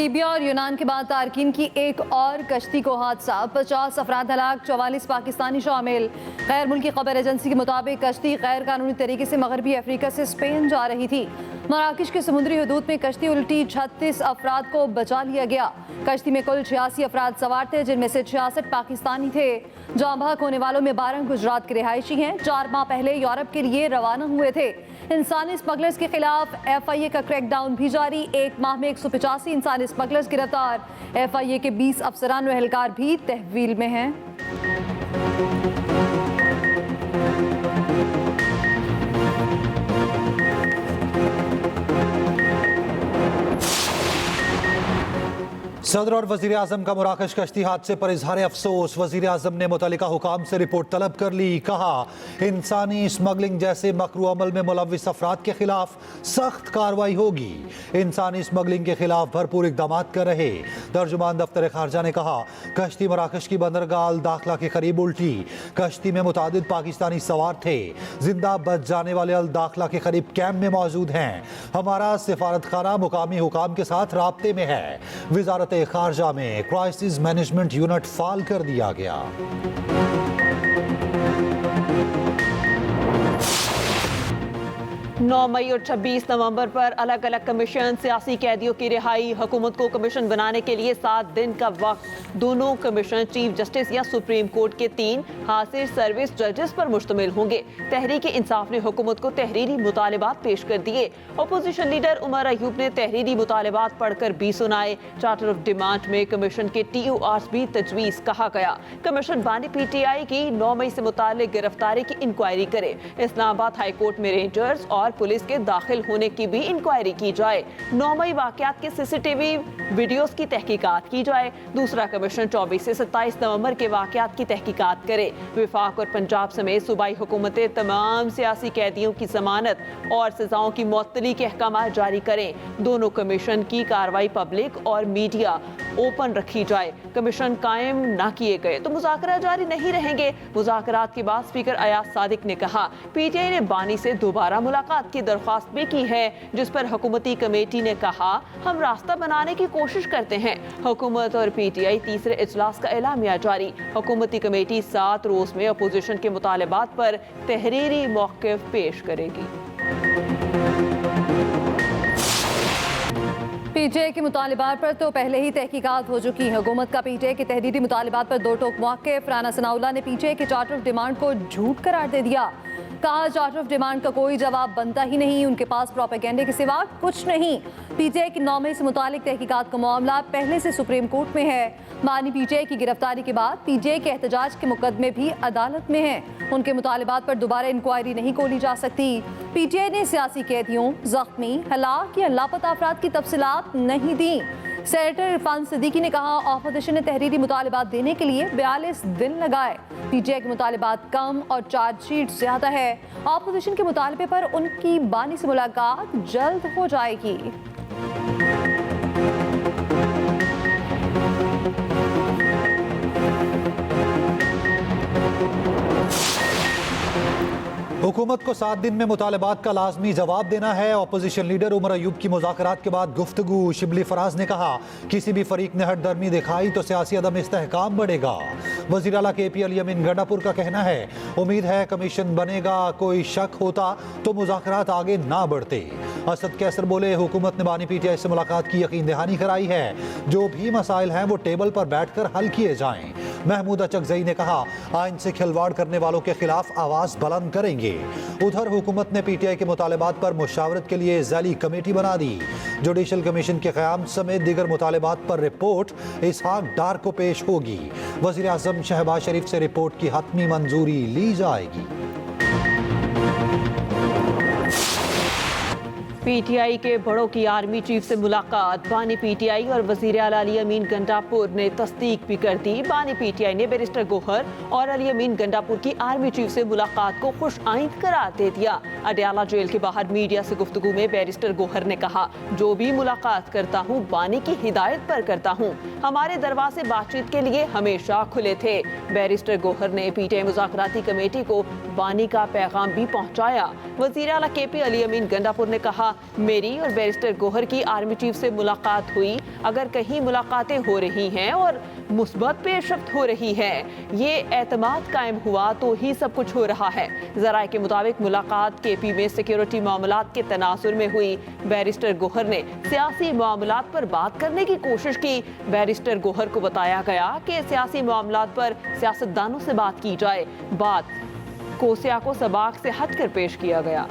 Libya और यूनान के बाद तारकीन की एक और कश्ती को हादसा, 50 अफराद हलाक, 44 पाकिस्तानी शामिल। गैर मुल्की खबर एजेंसी के मुताबिक कश्ती गैर कानूनी तरीके से मगरबी अफ्रीका से स्पेन जा रही थी। मराकश के समुद्री हदूद में कश्ती उल्टी, 36 अफराद को बचा लिया गया। कश्ती में कुल 86 अफराद सवार थे, जिनमें से 66 पाकिस्तानी थे। जाँ बहक होने वालों में 12 गुजरात के रिहायशी हैं। 4 माह पहले यूरोप के लिए रवाना हुए थे। इंसानी स्मगलर्स के खिलाफ FIA का क्रैकडाउन भी जारी। एक माह में 185 इंसानी स्मगलर्स गिरफ्तार। FIA के 20 अफसरान व एहलकार भी तहवील में हैं। सदर और वजीर आजम का मराकश कश्ती हादसे पर इजहार अफसोस। वजीर आजम ने मुतल्लिका हुकाम से रिपोर्ट तलब कर ली। कहा, इंसानी स्मगलिंग जैसे मकरू अमल में मुलव्विस अफराद के खिलाफ सख्त कार्रवाई होगी। इंसानी स्मगलिंग के खिलाफ भरपूर इकदाम कर रहे। तर्जुमान दफ्तर खारजा ने कहा, कश्ती मराकश की बंदरगाह अल दाखला के करीब उल्टी। कश्ती में मुतादिद पाकिस्तानी सवार थे। जिंदा बच जाने वाले अल दाखला के करीब कैंप में मौजूद हैं। हमारा सिफारत खाना मुकामी हुकाम के साथ राब्ते में है। वजारत खारजा में क्राइसिस मैनेजमेंट यूनिट फाल कर दिया गया। 9 मई और 26 नवंबर पर अलग अलग कमीशन, सियासी कैदियों की रिहाई, हुकूमत को कमीशन बनाने के लिए 7 दिन का वक्त। दोनों कमीशन चीफ जस्टिस या सुप्रीम कोर्ट के 3 हासिल सर्विस जजेस पर मुश्तमिल होंगे। तहरीक इंसाफ ने हुकूमत को तहरीरी मुतालबात पेश कर दिए। अपोजिशन लीडर उमर अयूब ने तहरीरी मुतालबात पढ़कर भी सुनाए। चार्टर ऑफ डिमांड में कमीशन के TORs भी तजवीज़ कहा गया। कमीशन बानी PTI की 9 मई से मुताल्लिक गिरफ्तारी की इंक्वायरी करे। इस्लामाबाद हाई कोर्ट में रेंजर्स और पुलिस के दाखिल होने की भी इंक्वायरी की जाए। 9 मई वाकयात के CCTV वीडियोस की तहकीकात की जाए। दूसरा कमीशन 24 से 27 नवंबर के वाकयात की तहकीकात करे। विफाक और पंजाब समेत सूबाई हुकूमतें तमाम सियासी कैदियों की जमानत और सजाओं की मुअत्तली के अहकाम जारी करें। दोनों कमीशन की कार्रवाई पब्लिक और मीडिया ओपन रखी जाए। कमीशन कायम न किए गए तो मुज़ाकरा जारी नहीं रहेंगे। मुज़ाकरात के बाद स्पीकर अयाज सादिक ने कहा, PTI ने बानी से दोबारा मुलाकात की दरख्वास्त भी की है, जिस पर हुकूमती कमेटी ने कहा, हम रास्ता बनाने की कोशिश करते हैं। हुकूमत और PTI तीसरे इजलास का एलामिया जारी। हुकूमती कमेटी 7 रोज में अपोजिशन के मुतालबात पर तहरीरी मौक़िफ़ पेश करेगी। PTI के मुतालबात पर तो पहले ही तहकीकात हो चुकी। हुकूमत का PTI के तहरीरी मुतालबात पर दो टोक मौक़िफ़। राना सनाउल्लाह ने PTI के चार्टर ऑफ डिमांड को झूठ करार दे दिया। कहा, चार्टर ऑफ डिमांड का कोई जवाब बनता ही नहीं, उनके पास प्रोपेगेंडे के सिवा कुछ नहीं। PTI की 9 मई से मुतालिक तहकीकात का मामला पहले से सुप्रीम कोर्ट में है। मानी PTI की गिरफ्तारी के बाद PTI के एहतजाज के मुकदमे भी अदालत में हैं। उनके मुतालबात पर दोबारा इंक्वायरी नहीं खोली जा सकती। PTI ने सियासी कैदियों, जख्मी, हलाक या लापता अफराद की तफसीलात नहीं दी। सेनेटर इरफान सिद्दीकी ने कहा, ऑपोजिशन ने तहरीरी मुतालबात देने के लिए 42 दिन लगाए। PTI के मुतालबात कम और चार्जशीट ज्यादा है। ऑपोजिशन के मुतालबे पर उनकी बानी से मुलाकात जल्द हो जाएगी। हुकूमत को 7 दिन में मुतालबात का लाजमी जवाब देना है। अपोजिशन लीडर उमर अयूब की मुज़ाकरात के बाद गुफ्तगू। शिबली फराज ने कहा, किसी भी फरीक ने हट दर्मी दिखाई तो सियासी अदम इस्तेहकाम बढ़ेगा। वज़ीर आला KP अली अमीन गंडापुर का कहना है, उम्मीद है कमीशन बनेगा। कोई शक होता तो मुज़ाकरात आगे ना बढ़ते। असद कैसर बोले, हुकूमत ने बानी PTI से मुलाकात की यकीन दहानी कराई है। जो भी मसाइल हैं वो टेबल पर बैठ कर हल किए जाएं। महमूद अचकजई ने कहा, आइन से खिलवाड़ करने वालों के खिलाफ आवाज़ बुलंद करेंगे। उधर हुकूमत ने PTI के मुतालबात पर मुशावरत के लिए ज़ैली कमेटी बना दी। जुडिशल कमीशन के क़याम समेत दीगर मुतालबात पर रिपोर्ट इसहाक डार को पेश होगी। वज़ीर आज़म शहबाज शरीफ से रिपोर्ट की हतमी मंजूरी ली जाएगी। PTI के बड़ों की आर्मी चीफ से मुलाकात। बानी PTI और वज़ीर आला अली अमीन गंडापुर ने तस्दीक भी कर दी। बानी PTI ने बैरिस्टर गोहर और अली अमीन गंडापुर की आर्मी चीफ से मुलाकात को खुश आइंद करार दे दिया। अडयाला जेल के बाहर मीडिया से गुफ्तगू में बैरिस्टर गोहर ने कहा, जो भी मुलाकात करता हूँ बानी की हिदायत पर करता हूँ। हमारे दरवाजे बातचीत के लिए हमेशा खुले थे। बैरिस्टर गोहर ने PTI मुज़ाकराती कमेटी को बानी का पैगाम भी पहुँचाया। वज़ीर आला KP अली अमीन गंडापुर ने कहा, मेरी और बैरिस्टर गौहर की आर्मी चीफ से मुलाकात हुई। अगर कहीं मुलाकातें हो रही हैं और मुस्बत पेशरफ्त हो रही है, ये एतमाद कायम हुआ तो ही सब कुछ हो रहा है। जराए के मुताबिक मुलाकात केपी में सिक्योरिटी मामलात के तनासुर में हुई। बैरिस्टर गौहर ने सियासी मामलात पर बात करने की कोशिश की। बैरिस्टर गौहर को बताया गया कि सियासी मामलात पर सियासतदानों से बात की जाए। बात कोसिया को सबाक से हटकर पेश किया गया।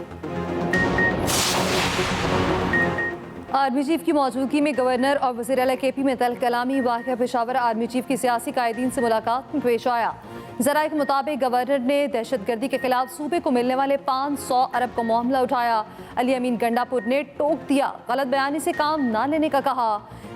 आर्मी चीफ की मौजूदगी में गवर्नर और वज़ीर आला केपी में तल कलामी वाक़या पेशावर आर्मी चीफ की सियासी कायदीन से मुलाकात में पेश आया। ज़राए के मुताबिक गवर्नर ने दहशतगर्दी के खिलाफ सूबे को मिलने वाले 500 अरब का मामला उठाया। अली अमीन गंडापुर ने टोक दिया, गलत बयानी से काम ना लेने का कहा।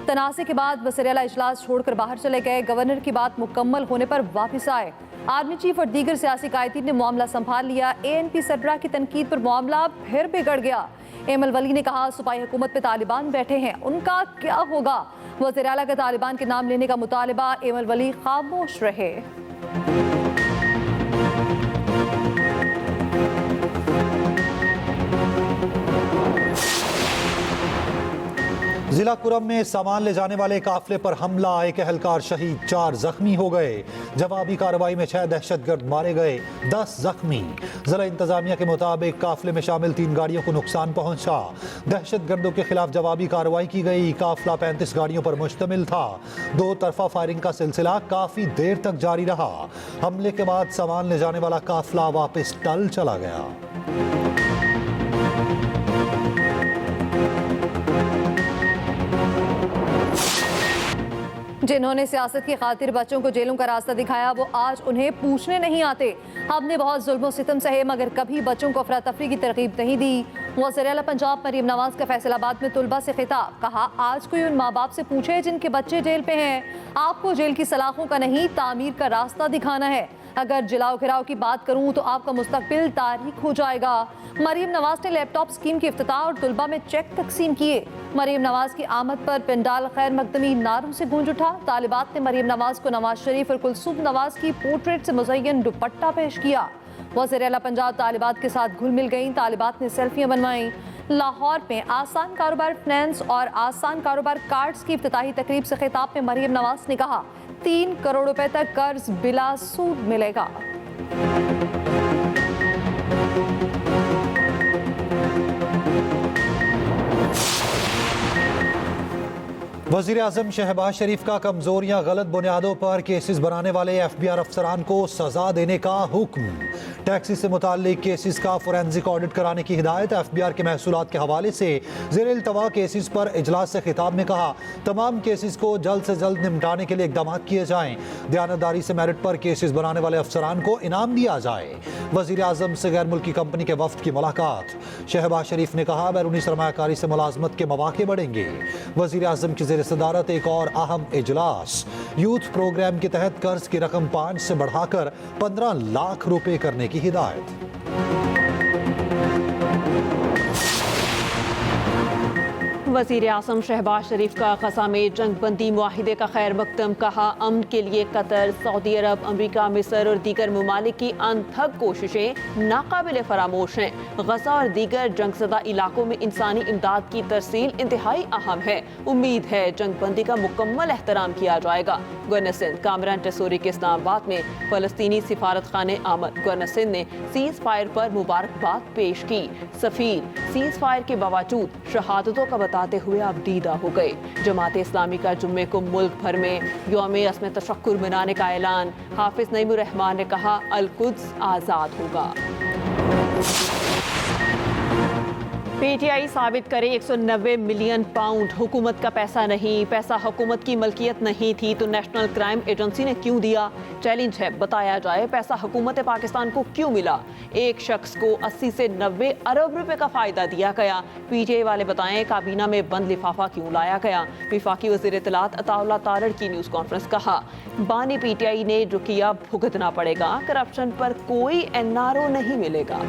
तनाज़े के बाद वज़ीर आला इजलास छोड़कर बाहर चले गए। गवर्नर की बात मुकम्मल होने पर वापस आए। आर्मी चीफ और दीगर सियासी कायदीन ने मामला संभाल लिया। ANP सदरा की तनकीद पर मामला फिर बिगड़ गया। एमल वली ने कहा, सूबाई हुकूमत पे तालिबान बैठे हैं, उनका क्या होगा। वज़ीर आला का तालिबान के नाम लेने का मुतालिबा, एमल वली खामोश रहे। जिला कुरम में सामान ले जाने वाले काफिले पर हमला, एक एहलकार शहीद, 4 जख्मी हो गए। जवाबी कार्रवाई में 6 दहशतगर्द मारे गए, 10 जख्मी। जिला इंतजामिया के मुताबिक काफिले में शामिल 3 गाड़ियों को नुकसान पहुंचा। दहशतगर्दों के खिलाफ जवाबी कार्रवाई की गई। काफिला 35 गाड़ियों पर मुश्तमिल था। 2 तरफा फायरिंग का सिलसिला काफी देर तक जारी रहा। हमले के बाद सामान ले जाने वाला काफिला वापस टल चला गया। जिन्होंने सियासत की खातिर बच्चों को जेलों का रास्ता दिखाया, वो आज उन्हें पूछने नहीं आते। हमने बहुत जुल्म सितम सहे मगर कभी बच्चों को अफरा तफरी की तरकीब नहीं दी। वज़ीर आला पंजाब मरीम नवाज का फैसलाबाद में तुलबा से खिताब, कहा, आज कोई उन माँ बाप से पूछे जिनके बच्चे जेल पे हैं। आपको जेल की सलाखों का नहीं, तामीर का रास्ता दिखाना है। अगर जिलाओ घिराव की बात करूं तो आपका मुस्तकबिल तारीख हो जाएगा। मरीम नवाज ने लैपटॉप स्कीम की इफ्तिताह और तुलबा में चेक तकसीम किए। मरीम नवाज की आमद पर पिंडाल खैर मकदमी नारों से गूंज उठा। तालिबात ने मरीम नवाज को नवाज शरीफ और कुलसूम नवाज की पोर्ट्रेट से मुज़य्यन दुपट्टा पेश किया। वज़ीर आला पंजाब तालिबात के साथ घुल मिल गईं। तालिबात ने सेल्फियां बनवाईं। लाहौर में आसान कारोबार फाइनेंस और आसान कारोबार कार्ड्स की इफ्तिताही तकरीब से खिताब में मरीम नवाज ने कहा, 3 करोड़ रुपए तक कर्ज बिला सूद मिलेगा। वज़ीर आज़म शहबाज शरीफ का कमजोरियां गलत बुनियादों पर केसेस बनाने वाले FBR अफसरान को सजा देने का हुक्म। टैक्सी से मुताल्लिक केसेस का फोरेंसिक ऑडिट कराने की हिदायत। FBR के महसूलात के हवाले से ज़ेर इल्तवा केसेस पर इजलास से खिताब में कहा, तमाम केसेस को जल्द से जल्द निपटाने के लिए इकदाम किए जाएं। दयानतदारी से मेरिट पर केसेस बनाने वाले अफसरान को इनाम दिया जाए। वज़ीर आज़म से गैर मुल्की कंपनी के वफ्द की मुलाकात। शहबाज शरीफ ने कहा, बैरूनी सरमायाकारी से मुलाजमत के मौके बढ़ेंगे। वज़ीर आज़म की सदारत एक और अहम इजलास। यूथ प्रोग्राम के तहत कर्ज की रकम 5 से बढ़ाकर 15 लाख रुपए करने की हिदायत। वज़ीर आज़म शहबाज शरीफ का ग़ज़ा में जंगबंदी मुआहिदे का खैर मकदम, कहा, अमन के लिए कतर, सऊदी अरब, अमरीका, मिस्र और दीगर ममालिक की अनथक कोशिशें नाकाबिल फरामोश हैं। ग़ज़ा और दीगर जंगज़दा इलाकों में इंसानी इमदाद की तरसील इंतहाई अहम है। उम्मीद है जंगबंदी का मुकम्मल एहतराम किया जाएगा। गवर्नर सिंध कामरान टेसोरी के इस्लामाबाद में फ़लस्तीनी सिफारत खाने आमद। गवर्नर सिंध ने सीज़ फायर पर मुबारकबाद पेश की। सफ़ीर सीज़ फायर के बावजूद शहादतों का बताते हुए अब दीदा हो गए। जमात इस्लामी का जुम्मे को मुल्क भर में यौम अस्म तशक्कुर मनाने का ऐलान। हाफिज नईमुर रहमान ने कहा, अल कुद्स आज़ाद होगा। PTI साबित करे 190 मिलियन पाउंड हुकूमत का पैसा नहीं, पैसा हुकूमत की मलकियत नहीं थी तो नेशनल क्राइम एजेंसी ने क्यों दिया। चैलेंज है, बताया जाए पैसा हुकूमत पाकिस्तान को क्यों मिला। एक शख्स को 80 से 90 अरब रुपए का फायदा दिया गया। PTI वाले बताएं, काबीना में बंद लिफाफा क्यों लाया गया। विफाकी वज़ीर इत्तलात अताउल्लाह तारड़ की न्यूज़ कॉन्फ्रेंस, कहा, बानी PTI ने जो किया भुगतना पड़ेगा। करप्शन पर कोई NRO नहीं मिलेगा।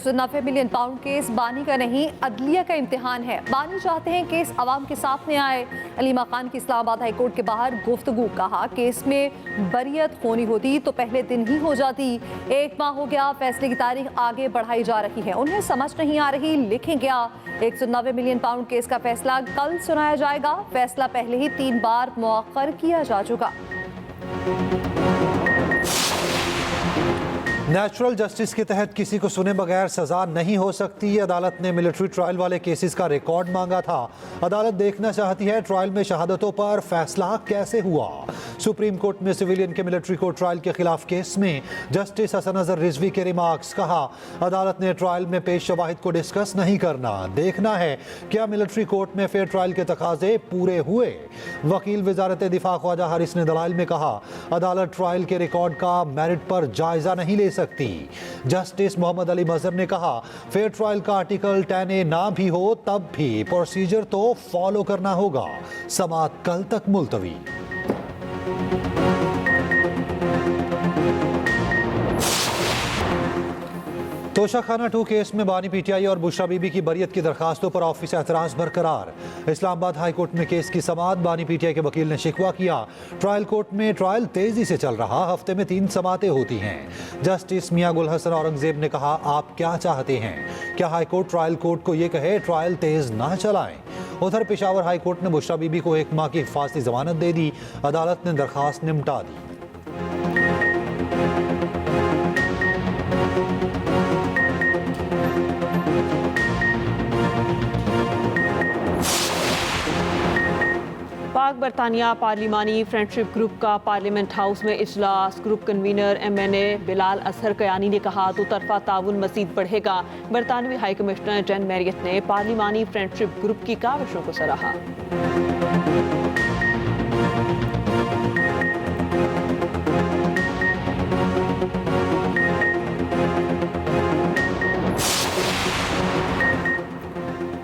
190 मिलियन पाउंड केस बानी का नहीं, अदलिया का इम्तिहान है। बानी चाहते हैं केस अवाम के सामने आए। अलीमा खान की इस्लामाबाद हाई कोर्ट के बाहर गुफ्तगू, कहा केस में बरियत होनी होती तो पहले दिन ही हो जाती। 1 माह हो गया, फैसले की तारीख आगे बढ़ाई जा रही है, उन्हें समझ नहीं आ रही, लिखें क्या? 190 मिलियन पाउंड केस का फैसला कल सुनाया जाएगा। फैसला पहले ही 3 बार मुअख्खर किया जा चुका। नेचुरल जस्टिस के तहत किसी को सुने बगैर सजा नहीं हो सकती। अदालत ने मिलिट्री ट्रायल वाले केसेस का रिकॉर्ड मांगा था। अदालत देखना चाहती है ट्रायल में शहादतों पर फैसला कैसे हुआ। सुप्रीम कोर्ट में सिविलियन के मिलिट्री कोर्ट ट्रायल के खिलाफ केस में जस्टिस हसन अजहर रिजवी के रिमार्क्स, कहा अदालत ने ट्रायल में पेश शवाहिद को डिस्कस नहीं करना, देखना है क्या मिलिट्री कोर्ट में फेयर ट्रायल के तकाजे पूरे हुए। वकील वजारत दिफा ख्वाजा हारिस ने दलाइल में कहा अदालत ट्रायल के रिकॉर्ड का मेरिट पर जायजा नहीं ले सकती। जस्टिस मोहम्मद अली मजहर ने कहा फेयर ट्रायल का आर्टिकल 10A ना भी हो तब भी प्रोसीजर तो फॉलो करना होगा। समाअत कल तक मुलतवी। तोशाखाना 2 केस में बानी पीटीआई और बुशरा बीबी की बरियत की दरखास्तों पर ऑफिस एतराज बरकरार। इस्लामाबाद हाई कोर्ट में केस की समाअत, बानी पीटीआई के वकील ने शिकवा किया ट्रायल कोर्ट में ट्रायल तेजी से चल रहा, हफ्ते में 3 समातें होती हैं। जस्टिस मियां गुल हसन औरंगजेब ने कहा आप क्या चाहते हैं, क्या हाई कोर्ट ट्रायल कोर्ट को ये कहे ट्रायल तेज ना चलाएं। उधर पेशावर हाई कोर्ट ने बुशरा बीबी को 1 माह की हिफाजती जमानत दे दी, अदालत ने दरखास्त निपटा दी। पाक बरतानिया पार्लिमानी फ्रेंडशिप ग्रुप का पार्लियामेंट हाउस में इजलास। Group convener MNA Bilal Azhar Kayani ने कहा दो तरफा ताउन मजीद बढ़ेगा। बरतानवी हाई कमिश्नर जैन मैरियट ने पार्लिमानी फ्रेंडशिप ग्रुप की काविशों को सराहा।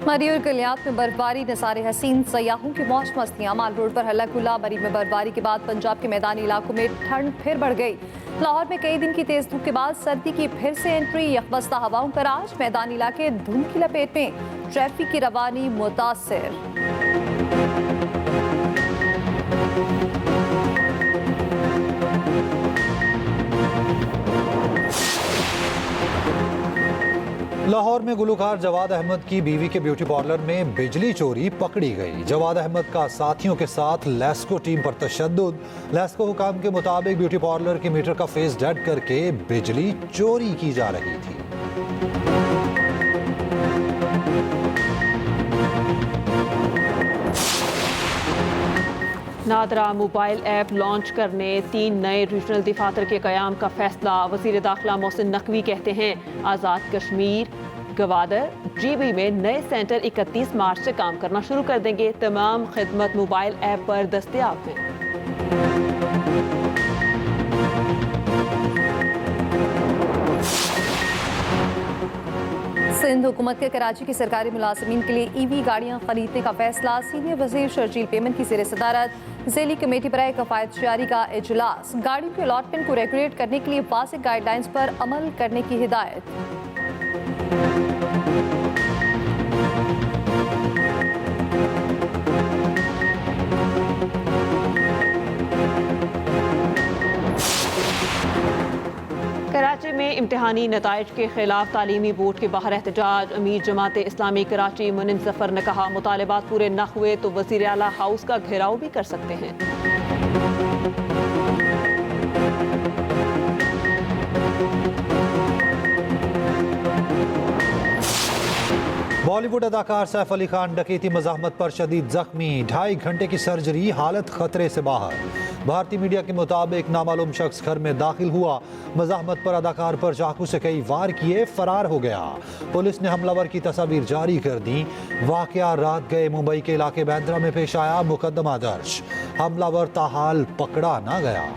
मरी और गलियात में बर्फबारी, नज़ारे हसीन, सयाहों की मौज मस्तियाँ। माल रोड पर हल्ला गुल्ला। मरी में बर्फबारी के बाद पंजाब के मैदानी इलाकों में ठंड फिर बढ़ गई। लाहौर में कई दिन की तेज धूप के बाद सर्दी की फिर से एंट्री। यकबस्ता हवाओं का राज, मैदानी इलाके धुंध की लपेट में। ट्रैफिक की रवानी मुतासिर। लाहौर में गुलकार जवाद अहमद की बीवी के ब्यूटी पार्लर में बिजली चोरी पकड़ी गई। जवाद अहमद का साथियों के साथ लेस्को टीम पर तशद्दुद। लेस्को हुकाम के मुताबिक ब्यूटी पार्लर के मीटर का फेस डेड करके बिजली चोरी की जा रही थी। नादरा मोबाइल ऐप लॉन्च करने 3 नए रीजनल दफातर के क़याम का फैसला। वज़ीर दाखिला मोहसिन नकवी कहते हैं आज़ाद कश्मीर गवादर GB में नए सेंटर 31 मार्च से काम करना शुरू कर देंगे। तमाम खिदमत मोबाइल ऐप पर दस्तयाब हैं। सिंध हुकूमत के कराची के सरकारी मुलाजमीन के लिए EV गाड़ियाँ खरीदने का फैसला। सीनियर वजीर शर्जील पेमन की ज़ेर सदारत ज़ेली कमेटी बराए कफ़ायत जारी का इजलास। गाड़ियों के अलॉटमेंट को रेगुलेट करने के लिए वाज़ेह गाइडलाइंस पर अमल करने की हिदायत। कराची में इम्तिहानी नताइज के खिलाफ तालीमी बोर्ड के बाहर एहतजाज। अमीर जमात इस्लामी कराची मुनिन जफर ने कहा मुतालबात पूरे न हुए तो वज़ीर आला हाउस का घेराव भी कर सकते हैं। बॉलीवुड अदाकार सैफ अली खान डकैती मज़ाहमत पर शदीद जख्मी, 2.5 घंटे की सर्जरी, हालत खतरे से बाहर। भारतीय मीडिया के मुताबिक नामालूम शख्स घर में दाखिल हुआ, मज़ाहमत पर अदाकार पर चाकू से कई वार किए, फरार हो गया। पुलिस ने हमलावर की तस्वीर जारी कर दी। वाकया रात गए मुंबई के इलाके बैंद्रा में पेश आया, मुकदमा दर्ज। हमलावर ताहाल पकड़ा ना गया।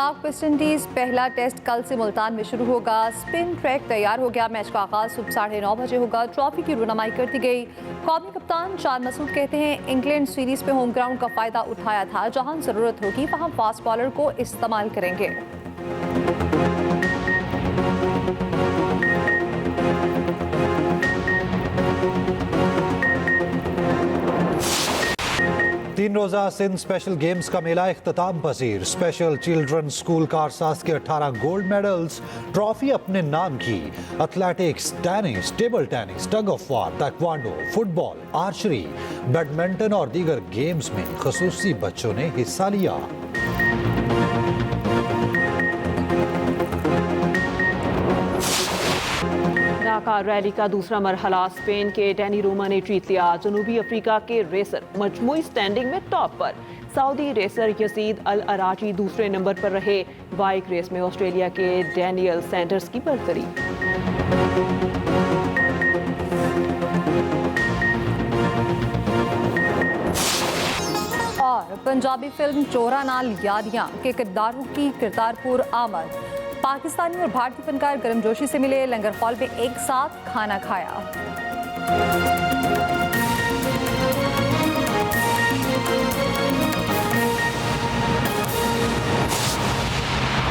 पाक वेस्ट इंडीज पहला टेस्ट कल से मुल्तान में शुरू होगा। स्पिन ट्रैक तैयार हो गया। मैच का आगाज सुबह 9:30 बजे होगा। ट्रॉफी की रुनमाई कर दी गई। कौमी कप्तान शान मसूद कहते हैं इंग्लैंड सीरीज पे होम ग्राउंड का फायदा उठाया था। जहां जरूरत होगी वहां फास्ट बॉलर को इस्तेमाल करेंगे। तीन रोजा सिंध स्पेशल गेम्स का मेला इख्तिताम पसीर। स्पेशल चिल्ड्रन स्कूल कारसाज के 18 गोल्ड मेडल्स, ट्रॉफी अपने नाम की। Athletics, tennis, table tennis, tug of war, taekwondo, football, archery, badminton और दीगर गेम्स में खुसूसी बच्चों ने हिस्सा लिया। कार रैली का दूसरा मरहला स्पेन के डैनी रोमा ने जीत लिया। जनूबी अफ्रीका के रेसर मजमूई स्टैंडिंग में टॉप पर। सऊदी रेसर यजीद अल अराजी दूसरे नंबर पर रहे। बाइक रेस में ऑस्ट्रेलिया के डैनियल सैंडर्स की बरतरी। और पंजाबी फिल्म चोरा नाल यादियां के किरदारों की किरदारपुर आमद। पाकिस्तानी और भारतीय फनकार गर्मजोशी से मिले। लंगर हॉल में एक साथ खाना खाया।